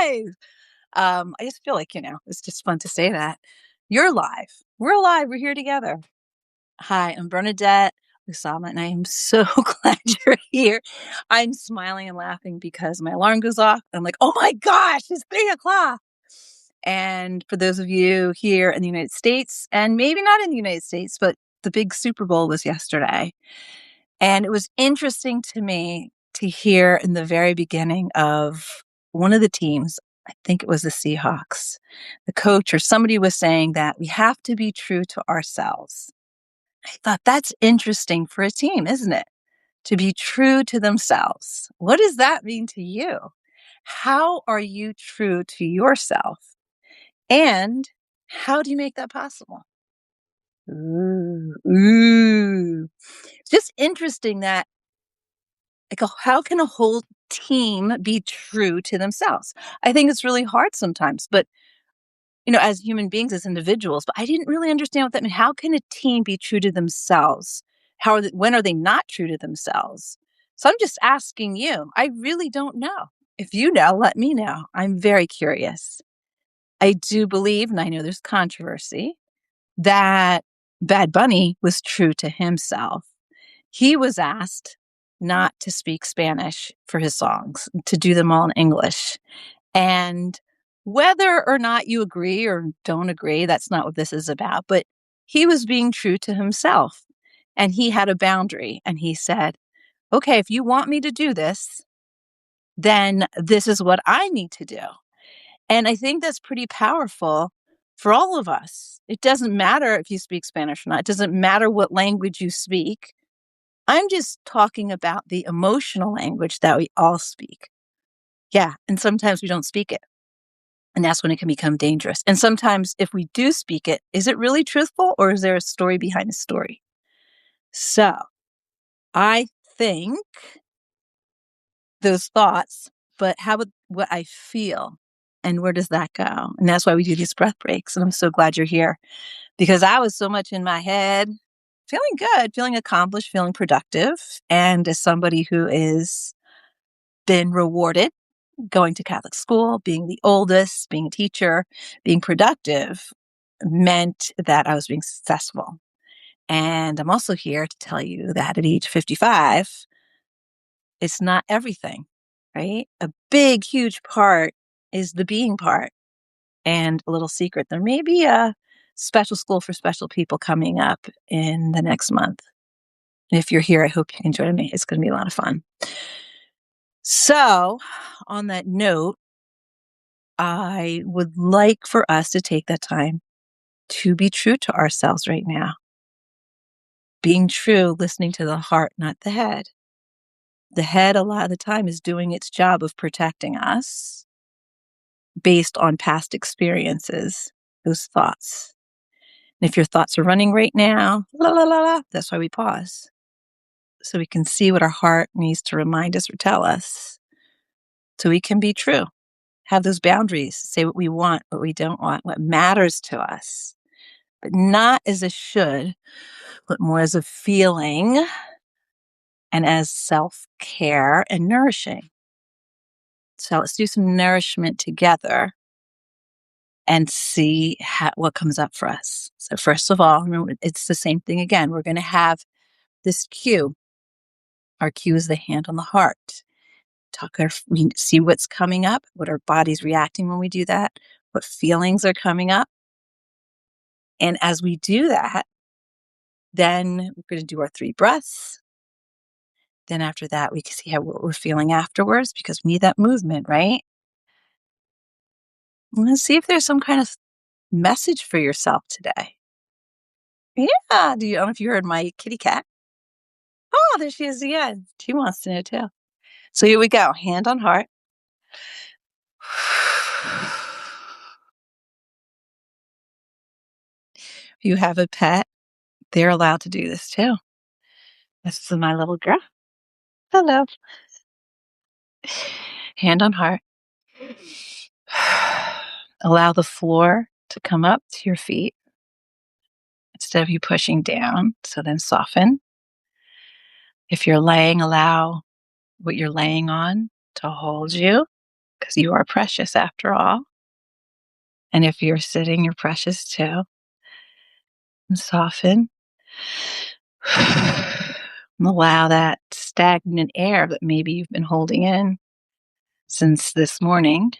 live. I just feel like, it's just fun to say that. You're live. We're alive. We're here together. Hi, I'm Bernadette Luzama, and I am so glad you're here. I'm smiling and laughing because my alarm goes off. I'm like, oh my gosh, it's 3 o'clock. And for those of you here in the United States, and maybe not in the United States, but the big Super Bowl was yesterday. And it was interesting to me to hear in the very beginning of one of the teams, I think it was the Seahawks, the coach or somebody was saying that we have to be true to ourselves. I thought that's interesting for a team, isn't it? To be true to themselves. What does that mean to you? How are you true to yourself? And how do you make that possible? Ooh. It's just interesting that how can a whole team be true to themselves? I think it's really hard sometimes, but as human beings, as individuals, but I didn't really understand what that meant. How can a team be true to themselves? When are they not true to themselves? So I'm just asking you. I really don't know. If you know, let me know. I'm very curious. I do believe, and I know there's controversy, that Bad Bunny was true to himself. He was asked not to speak Spanish for his songs, to do them all in English. And whether or not you agree or don't agree, that's not what this is about. But he was being true to himself. And he had a boundary. And he said, okay, if you want me to do this, then this is what I need to do. And I think that's pretty powerful for all of us. It doesn't matter if you speak Spanish or not. It doesn't matter what language you speak. I'm just talking about the emotional language that we all speak. Yeah. And sometimes we don't speak it. And that's when it can become dangerous. And sometimes if we do speak it, is it really truthful or is there a story behind the story? So I think those thoughts, but how about what I feel? And where does that go? And that's why we do these breath breaks. And I'm so glad you're here because I was so much in my head, feeling good, feeling accomplished, feeling productive. And as somebody who is been rewarded going to Catholic school, being the oldest, being a teacher, being productive meant that I was being successful. And I'm also here to tell you that at age 55, it's not everything, right? A big, huge part is the being part. And a little secret, there may be a special school for special people coming up in the next month. And if you're here, I hope you can join me. It's going to be a lot of fun. So on that note, I would like for us to take that time to be true to ourselves right now. Being true, listening to the heart, not the head. The head, a lot of the time, is doing its job of protecting us based on past experiences, those thoughts. And if your thoughts are running right now, la, la, la, la, that's why we pause. So we can see what our heart needs to remind us or tell us. So we can be true. Have those boundaries, say what we want, what we don't want, what matters to us. But not as a should, but more as a feeling and as self-care and nourishing. So let's do some nourishment together and see what comes up for us. So first of all, remember, it's the same thing again. We're going to have this cue. Our cue is the hand on the heart. We see what's coming up, what our body's reacting when we do that, what feelings are coming up. And as we do that, then we're going to do our 3 breaths. Then after that, we can see what we're feeling afterwards because we need that movement, right? Let's see if there's some kind of message for yourself today. Yeah. I don't know if you heard my kitty cat. Oh, there she is again. She wants to know too. So here we go. Hand on heart. If you have a pet, they're allowed to do this too. This is my little girl. Hello. Hand on heart. Allow the floor to come up to your feet instead of you pushing down. So then soften. If you're laying, allow what you're laying on to hold you. because you are precious after all. And if you're sitting, you're precious too. And soften. Allow that stagnant air that maybe you've been holding in since this morning.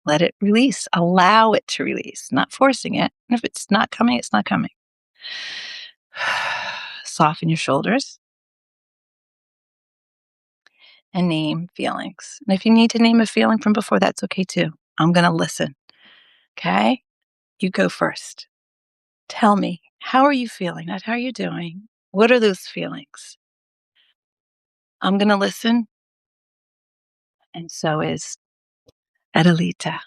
Let it release. Allow it to release, not forcing it. And if it's not coming, it's not coming. Soften your shoulders and name feelings. And if you need to name a feeling from before, that's okay too. I'm going to listen. Okay? You go first. Tell me, how are you feeling? Not how are you doing? What are those feelings? I'm going to listen. And so is Adelita.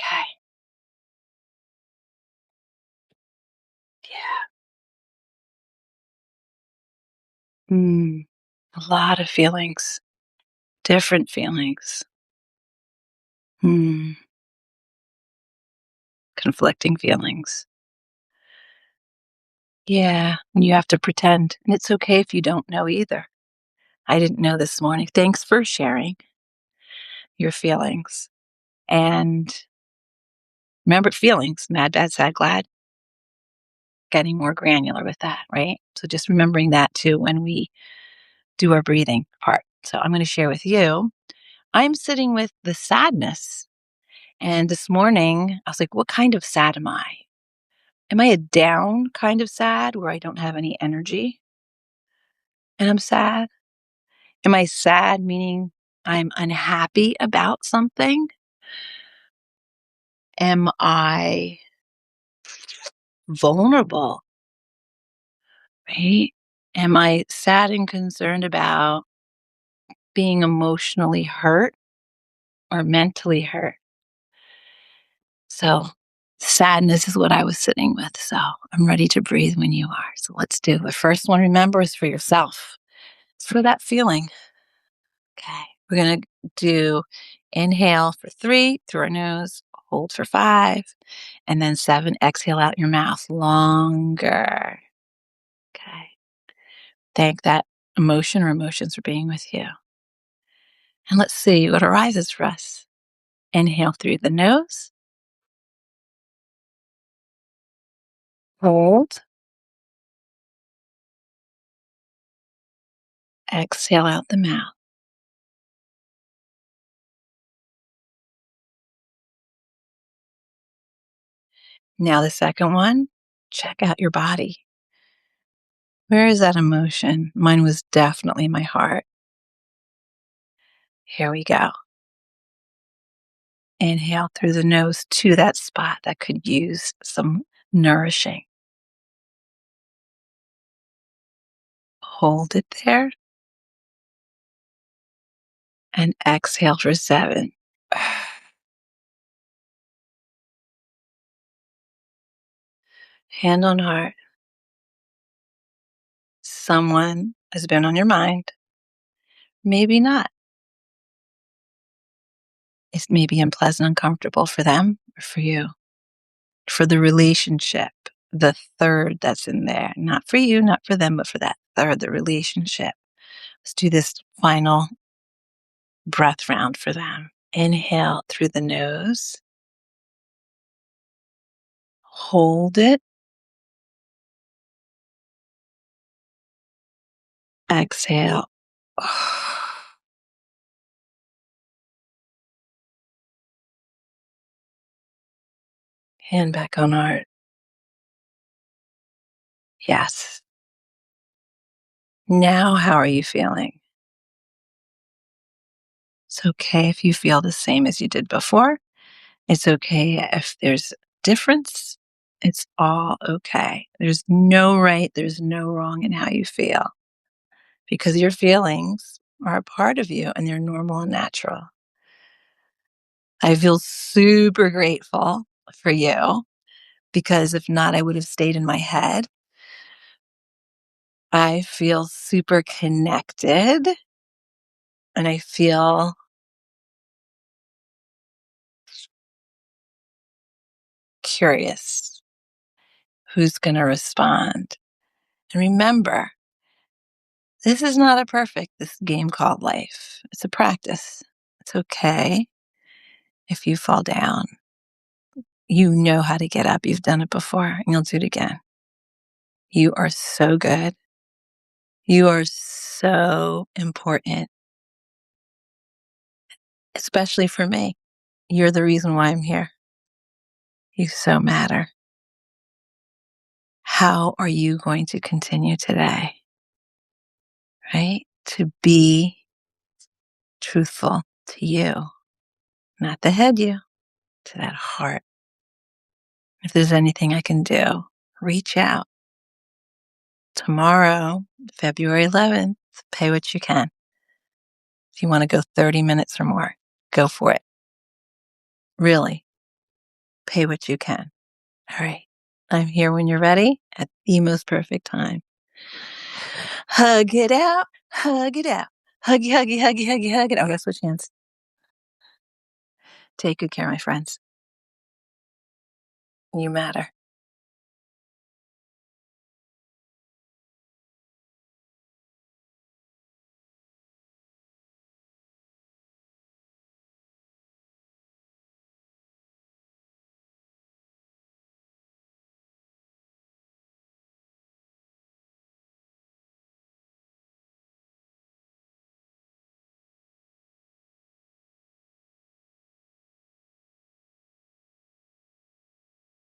Okay. Yeah. A lot of feelings, different feelings. Mm, conflicting feelings. Yeah. And you have to pretend. And it's okay if you don't know either. I didn't know this morning. Thanks for sharing your feelings. And remember feelings, mad, bad, sad, glad, getting more granular with that, right? So just remembering that too when we do our breathing part. So I'm going to share with you. I'm sitting with the sadness. And this morning, I was like, what kind of sad am I? Am I a down kind of sad where I don't have any energy and I'm sad? Am I sad meaning I'm unhappy about something? Am I vulnerable, right? Am I sad and concerned about being emotionally hurt or mentally hurt? So, sadness is what I was sitting with. So, I'm ready to breathe when you are. So, let's do the first one. Remember, is for yourself. It's for that feeling. Okay. We're going to do inhale for 3 through our nose, hold for 5, and then 7. Exhale out your mouth longer. Okay. Thank that emotion or emotions for being with you. And let's see what arises for us. Inhale through the nose, hold, exhale out the mouth. Now, the second one, check out your body. Where is that emotion? Mine was definitely my heart. Here we go. Inhale through the nose to that spot that could use some nourishing. Hold it there and exhale for 7. Hand on heart. Someone has been on your mind. Maybe not. It's maybe unpleasant, uncomfortable for them or for you, for the relationship, the third that's in there. Not for you, not for them, but for that third, the relationship. Let's do this final breath round for them. Inhale through the nose. Hold it. Exhale. Hand back on heart. Yes. Now, how are you feeling? It's okay if you feel the same as you did before. It's okay if there's difference. It's all okay. There's no right, there's no wrong in how you feel because your feelings are a part of you and they're normal and natural. I feel super grateful for you because if not, I would have stayed in my head. I feel super connected and I feel curious who's going to respond. And remember, this is not a perfect, this game called life. It's a practice. It's okay if you fall down. You know how to get up. You've done it before, and you'll do it again. You are so good. You are so important, especially for me. You're the reason why I'm here. You so matter. How are you going to continue today? Right? To be truthful to you, not the head you, to that heart. If there's anything I can do, reach out. Tomorrow, February 11th, pay what you can. If you want to go 30 minutes or more, go for it. Really, pay what you can. All right. I'm here when you're ready at the most perfect time. Hug it out. Hug it out. Huggy, huggy, huggy, huggy, hug it. Oh, let's switch hands. Take good care, my friends. You matter.